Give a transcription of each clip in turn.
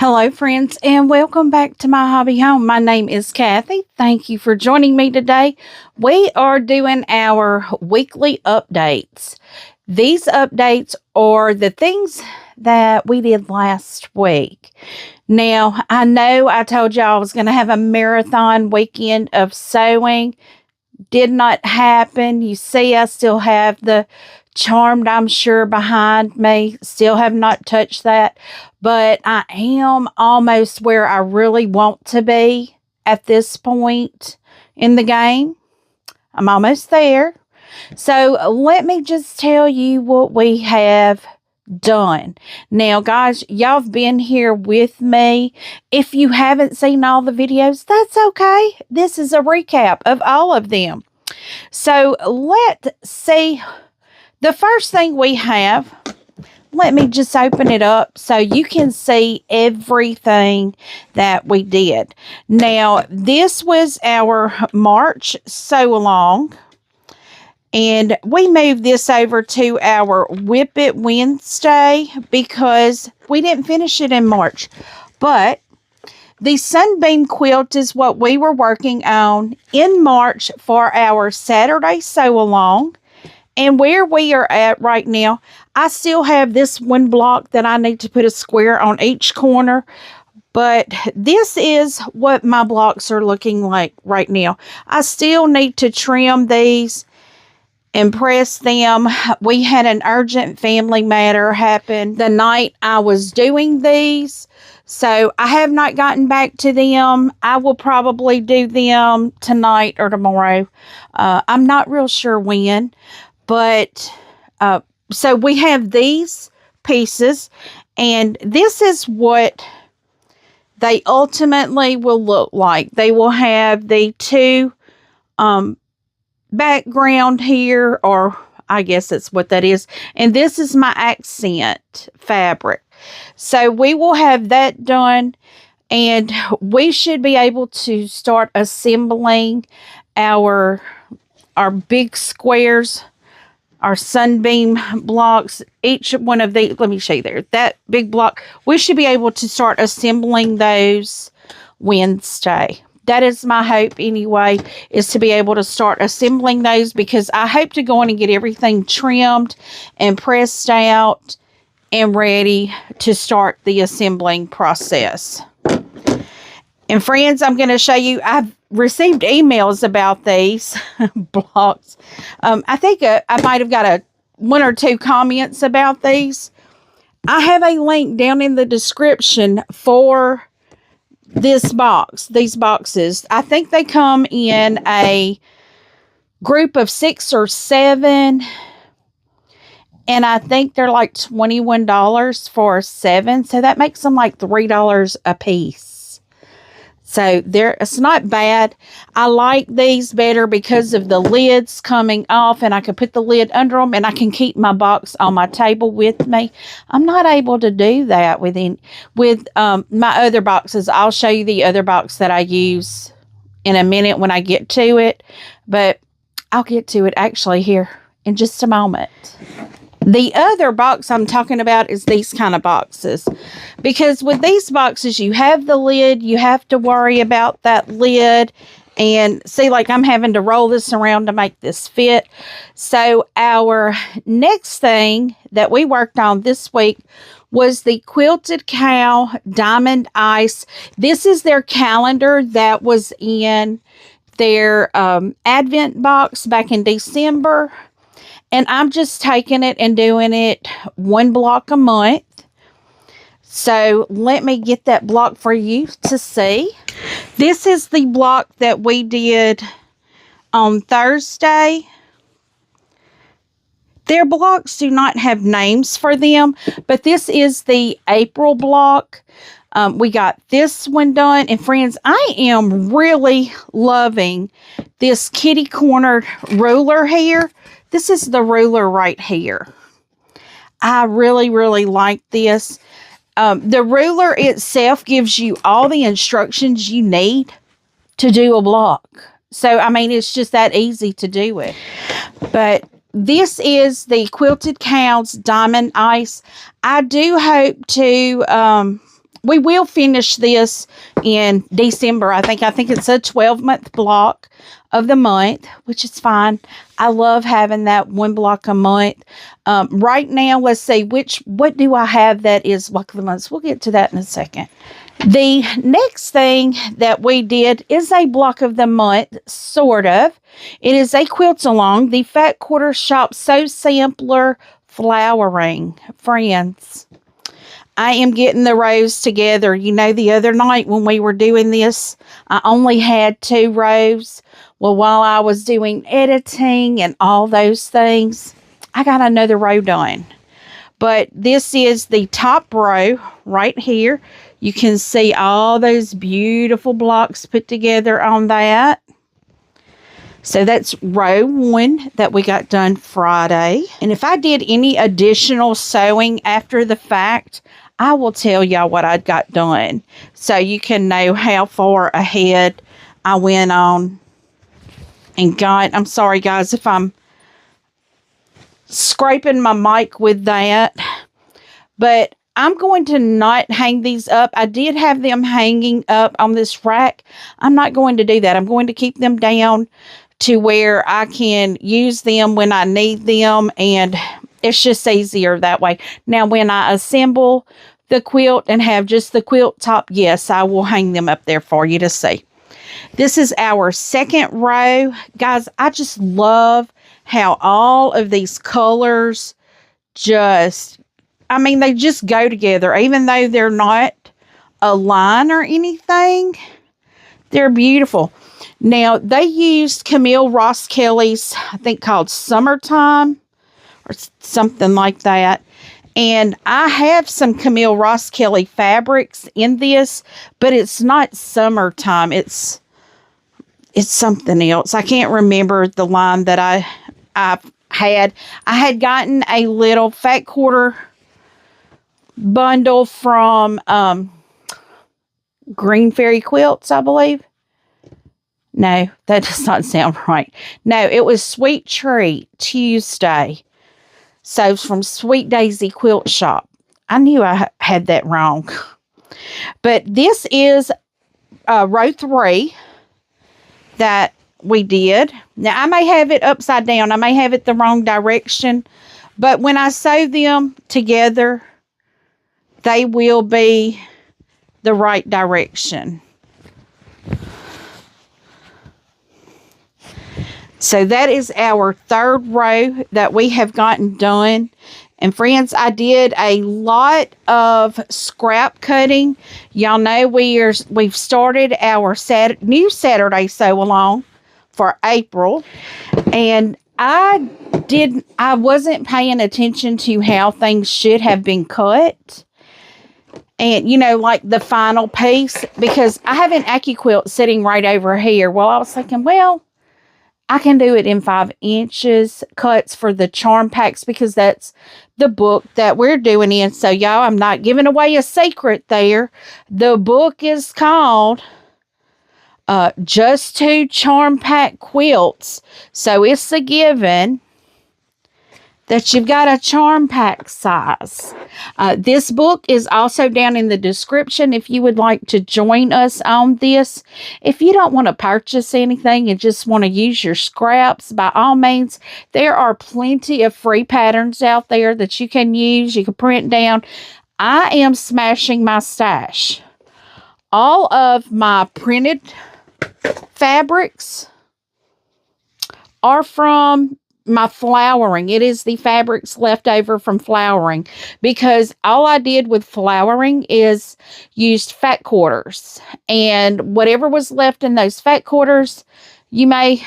Hello, friends, and welcome back to my hobby home. My name is Cathy. Thank you for joining me today. We are doing our weekly updates. These updates are the things that we did last week. Now, I know I told y'all I was going to have a marathon weekend of sewing. Did not happen. You see, I still have the Charmed, I'm sure, behind me. Still have not touched that. But I am almost where I really want to be at this point in the game. I'm almost there. So let me just tell you what we have done. Now, guys, y'all have been here with me. If you haven't seen all the videos, that's okay. This is a recap of all of them. So let's see. The first thing we have, let me just open it up so you can see everything that we did. Now, this was our March sew along. And we moved this over to our Whip It Wednesday because we didn't finish it in March. But the Sunbeam quilt is what we were working on in March for our Saturday sew along. And where we are at right now, I still have this one block that I need to put a square on each corner. But this is what my blocks are looking like right now. I still need to trim these and press them. We had an urgent family matter happen the night I was doing these. So I have not gotten back to them. I will probably do them tonight or tomorrow. I'm not real sure when. But, so we have these pieces, and this is what they ultimately will look like. They will have the two, background here, or I guess that's what that is. And this is my accent fabric. So we will have that done, and we should be able to start assembling our big squares, our Sunbeam blocks. Each one of these, let me show you there, that big block, we should be able to start assembling those Wednesday. That is my hope anyway, is to be able to start assembling those, because I hope to go in and get everything trimmed and pressed out and ready to start the assembling process. And friends, I'm going to show you, I've received emails about these blocks. I think I might have got one or two comments about these. I have a link down in the description for this box, these boxes. I think they come in a group of 6 or 7. And I think they're like $21 for 7. So that makes them like $3 a piece. So it's not bad. I like these better because of the lids coming off, and I can put the lid under them, and I can keep my box on my table with me. I'm not able to do that with my other boxes. I'll show you the other box that I use in a minute when I get to it, but I'll get to it actually here in just a moment. The other box I'm talking about is these kind of boxes. Because with these boxes, you have the lid. You have to worry about that lid. And see, like I'm having to roll this around to make this fit. So our next thing that we worked on this week was the Quilted Cow Diamond Ice. This is their calendar that was in their Advent box back in December. And I'm just taking it and doing it one block a month. So let me get that block for you to see. This is the block that we did on Thursday. Their blocks do not have names for them, but this is the April block. We got this one done. And friends, I am really loving this kitty corner ruler here. This is the ruler right here. I really, really like this. The ruler itself gives you all the instructions you need to do a block. So, I mean, it's just that easy to do it. But this is the Quilted Cows Diamond Ice. I do hope to we will finish this in December. I think it's a 12-month block of the month, which is fine. I love having that one block a month. Right now, let's see, what do I have that is block of the month? We'll get to that in a second. The next thing that we did is a block of the month, sort of. It is a quilt along, the Fat Quarter Shop Sew Sampler Flowering. Friends, I am getting the rows together. You know, the other night when we were doing this, I only had 2 rows. Well, while I was doing editing and all those things, I got another row done. But this is the top row right here. You can see all those beautiful blocks put together on that. So that's row 1 that we got done Friday. And if I did any additional sewing after the fact, I will tell y'all what I got done, so you can know how far ahead I went on and got. I'm sorry, guys, if I'm scraping my mic with that, but I'm going to not hang these up. I did have them hanging up on this rack. I'm not going to do that. I'm going to keep them down to where I can use them when I need them, and it's just easier that way. Now, when I assemble the quilt and have just the quilt top, yes, I will hang them up there for you to see. This is our second row. Guys, I just love how all of these colors they just go together. Even though they're not a line or anything, they're beautiful. Now, they used Camille Ross Kelly's, I think called Summertime or something like that. And I have some Camille Ross Kelly fabrics in this, but it's not Summertime. It's something else. I can't remember the line that I had. I had gotten a little Fat Quarter bundle from Green Fairy Quilts, I believe. No, that does not sound right. No, it was Sweet Treat Tuesday. So it's from Sweet Daisy Quilt Shop. I knew I had that wrong. But this is row 3 that we did. Now, I may have it upside down. I may have it the wrong direction. But when I sew them together, they will be the right direction. So that is our third row that we have gotten done. And friends, I did a lot of scrap cutting. Y'all know we've started our new Saturday sew along for April. And I wasn't paying attention to how things should have been cut. And, you know, like the final piece, because I have an AccuQuilt sitting right over here. Well, I was thinking, well, I can do it in 5 inches cuts for the charm packs, because that's the book that we're doing in. So, y'all, I'm not giving away a secret there. The book is called Just 2 Charm Pack Quilts. So, it's a given that you've got a charm pack size. This book is also down in the description if you would like to join us on this. If you don't want to purchase anything and just want to use your scraps, by all means, there are plenty of free patterns out there that you can use. You can print down. I am smashing my stash. All of my printed fabrics are from my flowering. It is the fabrics left over from flowering, because all I did with flowering is used fat quarters, and whatever was left in those fat quarters, I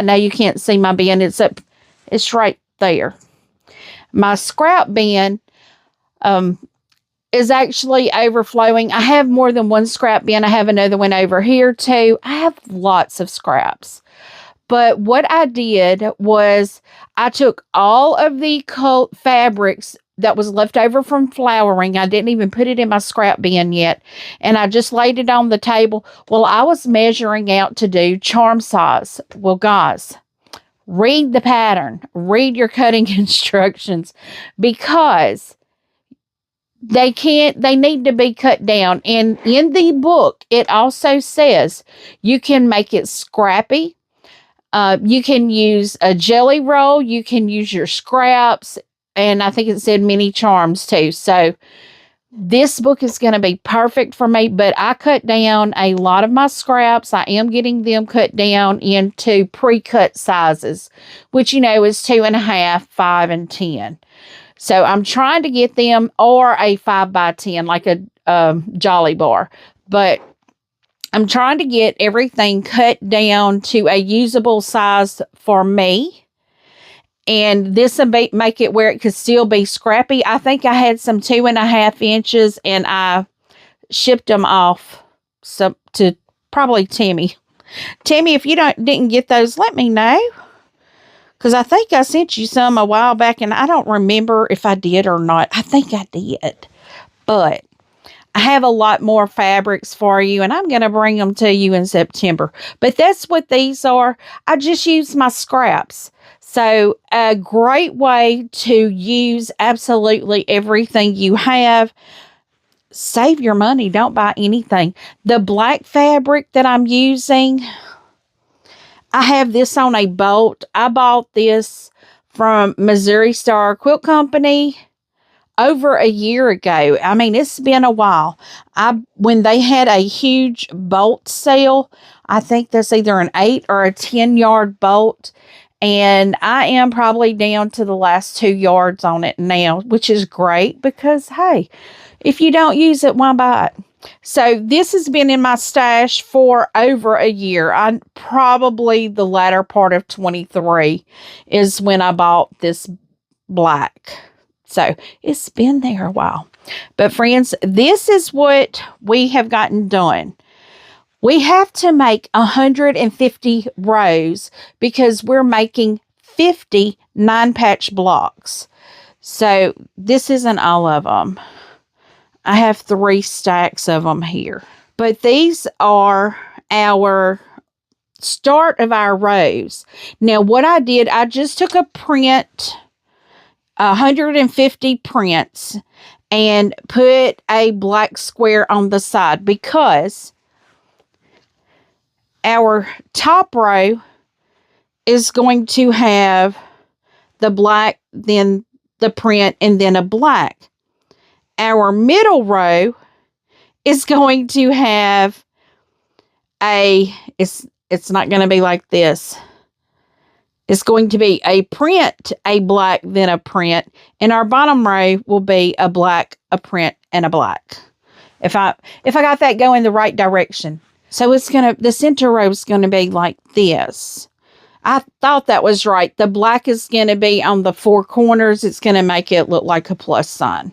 know you can't see my bin. It's right there. My scrap bin is actually overflowing. I have more than one scrap bin. I have another one over here too. I have lots of scraps. But what I did was I took all of the fabrics that was left over from flowering. I didn't even put it in my scrap bin yet. And I just laid it on the table. Well, I was measuring out to do charm size. Well, guys, read the pattern. Read your cutting instructions. Because they need to be cut down. And in the book, it also says you can make it scrappy. You can use a jelly roll. You can use your scraps. And I think it said mini charms too. So this book is going to be perfect for me, but I cut down a lot of my scraps. I am getting them cut down into pre-cut sizes, which, you know, is 2.5, 5, and 10. So I'm trying to get them, or a 5x10, like a Jolly Bar. But I'm trying to get everything cut down to a usable size for me. And this will make it where it could still be scrappy. I think I had some 2.5 inches, and I shipped them off to probably Timmy. Timmy, if you didn't get those, let me know. Because I think I sent you some a while back, and I don't remember if I did or not. I think I did. But I have a lot more fabrics for you, and I'm going to bring them to you in September. But that's what these are. I just use my scraps. So a great way to use absolutely everything you have. Save your money. Don't buy anything. The black fabric that I'm using, I have this on a bolt. I bought this from Missouri Star Quilt Company over a year ago. I mean, it's been a while. When they had a huge bolt sale, I think that's either an 8 or a 10-yard bolt. And I am probably down to the last 2 yards on it now, which is great because, hey, if you don't use it, why buy it? So this has been in my stash for over a year. Probably the latter part of 23 is when I bought this black. So it's been there a while. But friends, this is what we have gotten done. We have to make 150 rows because we're making 50 9-patch blocks. So this isn't all of them. I have 3 stacks of them here. But these are our start of our rows. Now what I did, I just took a print, 150 prints, and put a black square on the side because our top row is going to have the black, then the print, and then a black. Our middle row is going to have it's not going to be like this. It's going to be a print, a black, then a print. And our bottom row will be a black, a print, and a black. If I got that going the right direction. So the center row is going to be like this. I thought that was right. The black is going to be on the 4 corners. It's going to make it look like a plus sign.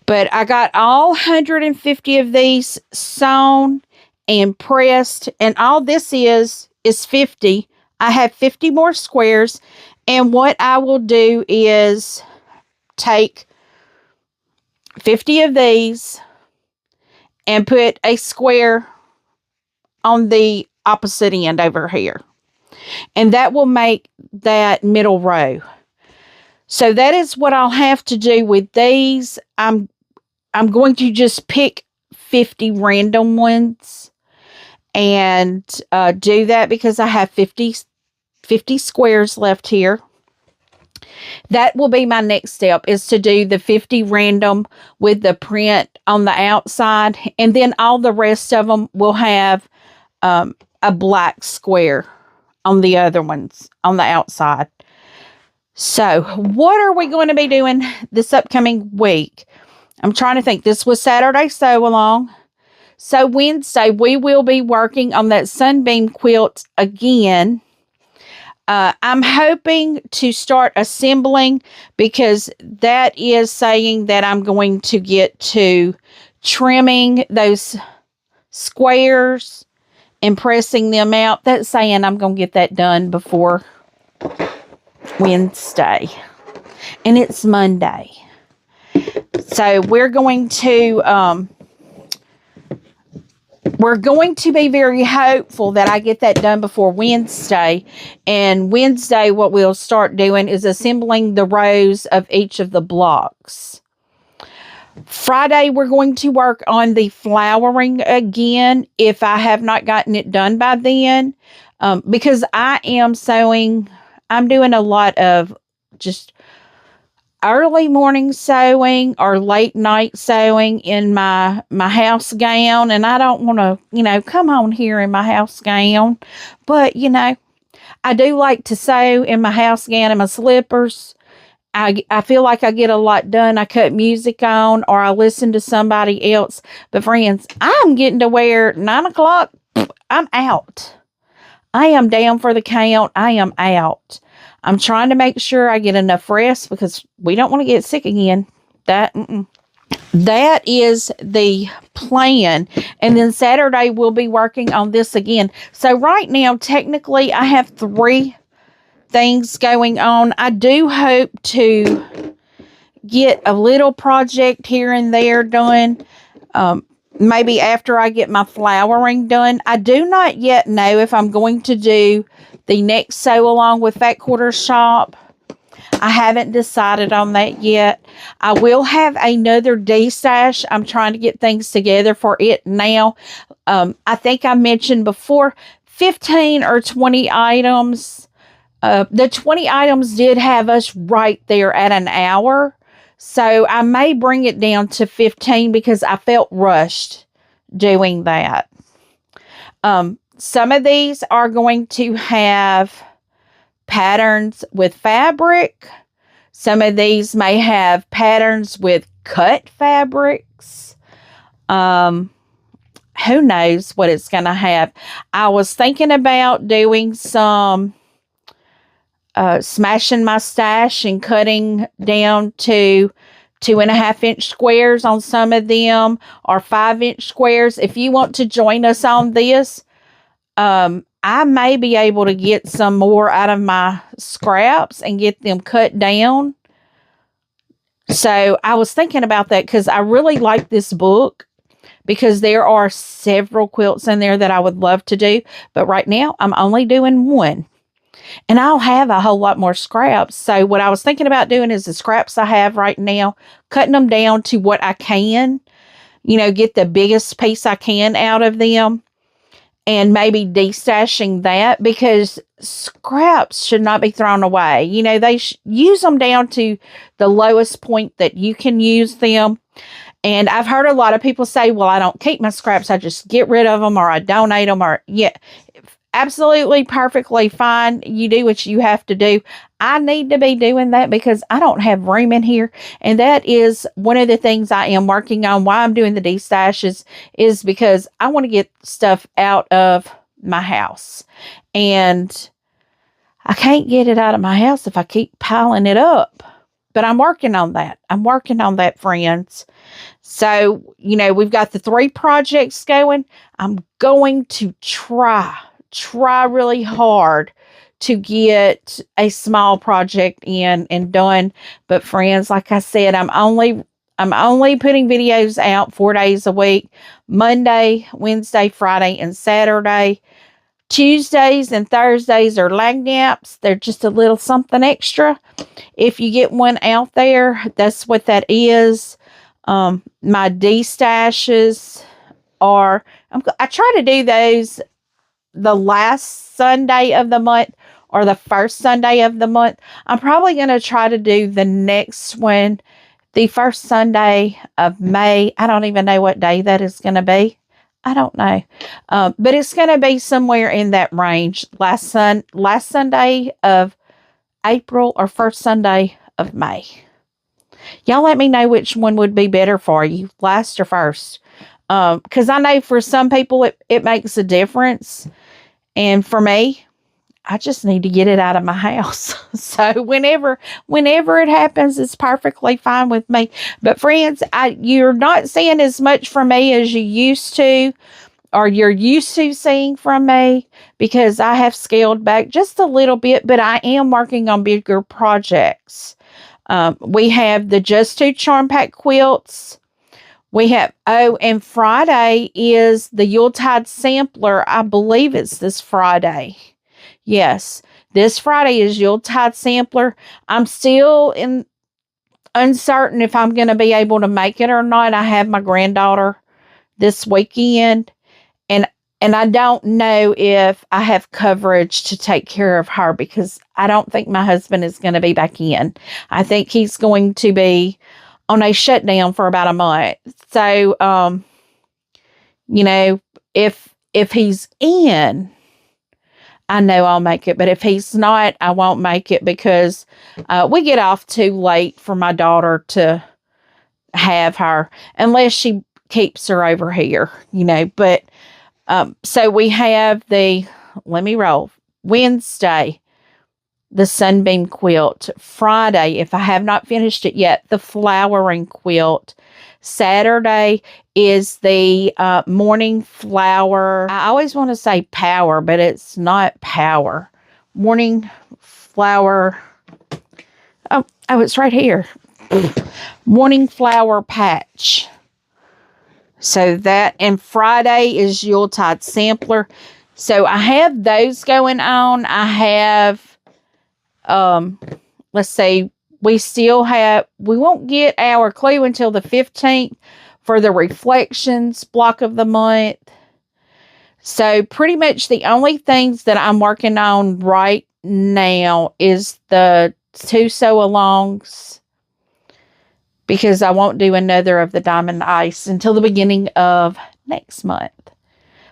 But I got all 150 of these sewn and pressed. And all this is 50. I have 50 more squares. And what I will do is take 50 of these and put a square on the opposite end over here. And that will make that middle row. So that is what I'll have to do with these. I'm going to just pick 50 random ones and do that because I have 50 squares left here. That will be my next step, is to do the 50 random with the print on the outside. And then all the rest of them will have a black square on the other ones on the outside. So what are we going to be doing this upcoming week? I'm trying to think. This was Saturday sew along. So Wednesday, we will be working on that Sunbeam quilt again. I'm hoping to start assembling because that is saying that I'm going to get to trimming those squares and pressing them out. That's saying I'm going to get that done before Wednesday. And it's Monday. So we're going to be very hopeful that I get that done before Wednesday. And Wednesday, what we'll start doing is assembling the rows of each of the blocks. Friday, we're going to work on the flowering again if I have not gotten it done by then. Because I am sewing, I'm doing a lot of just early morning sewing or late night sewing in my house gown, and I don't want to, come on here in my house gown. But, I do like to sew in my house gown and my slippers. I feel like I get a lot done. I cut music on or I listen to somebody else. But friends, I'm getting to where 9 o'clock, I'm out. I am down for the count. I am out. I'm trying to make sure I get enough rest because we don't want to get sick again. That is the plan. And then Saturday we'll be working on this again. So right now, technically, I have 3 things going on. I do hope to get a little project here and there done. Maybe after I get my flowering done. I do not yet know if I'm going to do the next sew along with Fat Quarter Shop. I haven't decided on that yet. I will have another D-stash. I'm trying to get things together for it now. I think I mentioned before 15 or 20 items. The 20 items did have us right there at an hour. So I may bring it down to 15 because I felt rushed doing that. Some of these are going to have patterns with fabric. Some of these may have patterns with cut fabrics. Who knows what it's going to have. I was thinking about doing some smashing my stash and cutting down to 2.5-inch squares on some of them or 5-inch squares. If you want to join us on this, I may be able to get some more out of my scraps and get them cut down. So I was thinking about that because I really like this book because there are several quilts in there that I would love to do. But right now I'm only doing one. And I'll have a whole lot more scraps. So what I was thinking about doing is the scraps I have right now, cutting them down to what I can, get the biggest piece I can out of them. And maybe destashing that because scraps should not be thrown away. They use them down to the lowest point that you can use them. And I've heard a lot of people say, well, I don't keep my scraps. I just get rid of them or I donate them absolutely perfectly fine. You do what you have to do. I need to be doing that because I don't have room in here. And that is one of the things I am working on. Why I'm doing the D-stashes is because I want to get stuff out of my house. And I can't get it out of my house if I keep piling it up. But I'm working on that. I'm working on that, friends. So, we've got the 3 projects going. I'm going to try really hard to get a small project in and done. But friends, like I said, I'm only putting videos out 4 days a week, Monday, Wednesday, Friday, and Saturday. Tuesdays and Thursdays are lag naps. They're just a little something extra. If you get one out there, that's what that is. My D-stashes are, I try to do those the last Sunday of the month or the first Sunday of the month. I'm probably going to try to do the next one the first Sunday of May. I don't even know what day that is going to be. I don't know. But it's going to be somewhere in that range. Last Sunday of April or first Sunday of May. Y'all let me know which one would be better for you, last or first. Because I know for some people it makes a difference. And for me, I just need to get it out of my house. So whenever it happens, it's perfectly fine with me. But friends, you're not seeing as much from me as you used to, or you're used to seeing from me, because I have scaled back just a little bit, but I am working on bigger projects. We have the Just Two Charm Pack quilts. We have, and Friday is the Yuletide sampler. I believe it's this Friday. Yes, this Friday is Yuletide sampler. I'm still uncertain if I'm going to be able to make it or not. I have my granddaughter this weekend, and I don't know if I have coverage to take care of her, because I don't think my husband is going to be back in. I think he's going to be on a shutdown for about a month. So, you know, if he's in, I know I'll make it. But if he's not, I won't make it, because we get off too late for my daughter to have her, unless she keeps her over here, you know. But so we have let me roll, Wednesday, the Sunbeam quilt. Friday, if I have not finished it yet, the flowering quilt. Saturday is the morning flower. I always want to say power, but it's not power. Morning flower. Oh, it's right here. Morning flower patch. So that, and Friday is Yuletide sampler. So I have those going on. I have, let's see, we won't get our clue until the 15th for the reflections block of the month. So pretty much the only things that I'm working on right now is the 2 sew-alongs, because I won't do another of the diamond ice until the beginning of next month.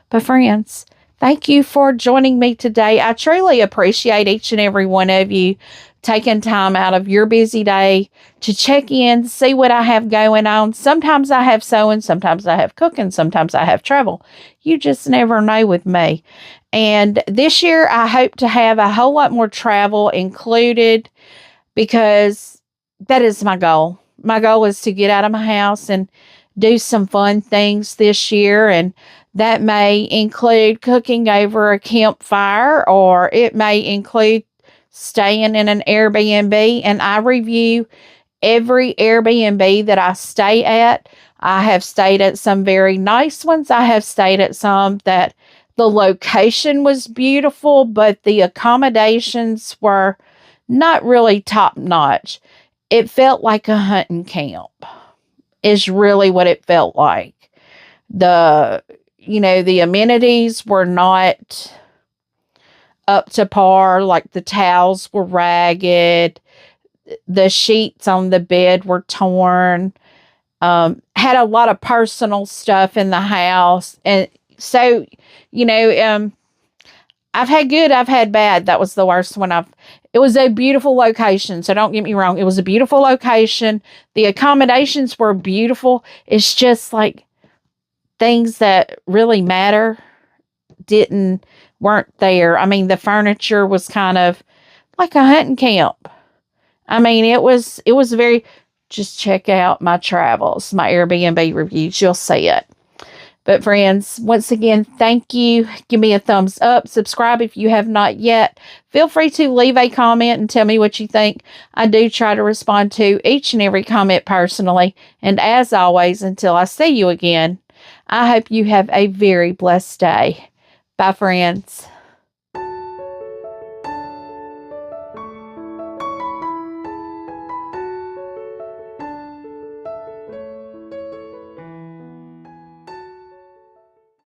But friends, thank you for joining me today. I truly appreciate each and every one of you taking time out of your busy day to check in, see what I have going on. Sometimes I have sewing, sometimes I have cooking, sometimes I have travel. You just never know with me. And this year, I hope to have a whole lot more travel included, because that is my goal. My goal is to get out of my house and do some fun things this year. And that may include cooking over a campfire, or it may include staying in an Airbnb. And I review every Airbnb that I stay at. I have stayed at some very nice ones. I have stayed at some that the location was beautiful, but the accommodations were not really top notch. It felt like a hunting camp is really what it felt like. The amenities were not up to par. Like the towels were ragged. The sheets on the bed were torn. Had a lot of personal stuff in the house. And so, I've had good, I've had bad. That was the worst one. It was a beautiful location, so don't get me wrong. It was a beautiful location. The accommodations were beautiful. It's just like things that really matter weren't there. I mean, the furniture was kind of like a hunting camp. I mean, it was very, just check out my travels, my Airbnb reviews. You'll see it. But friends, once again, thank you. Give me a thumbs up. Subscribe if you have not yet. Feel free to leave a comment and tell me what you think. I do try to respond to each and every comment personally. And as always, until I see you again, I hope you have a very blessed day. Bye, friends.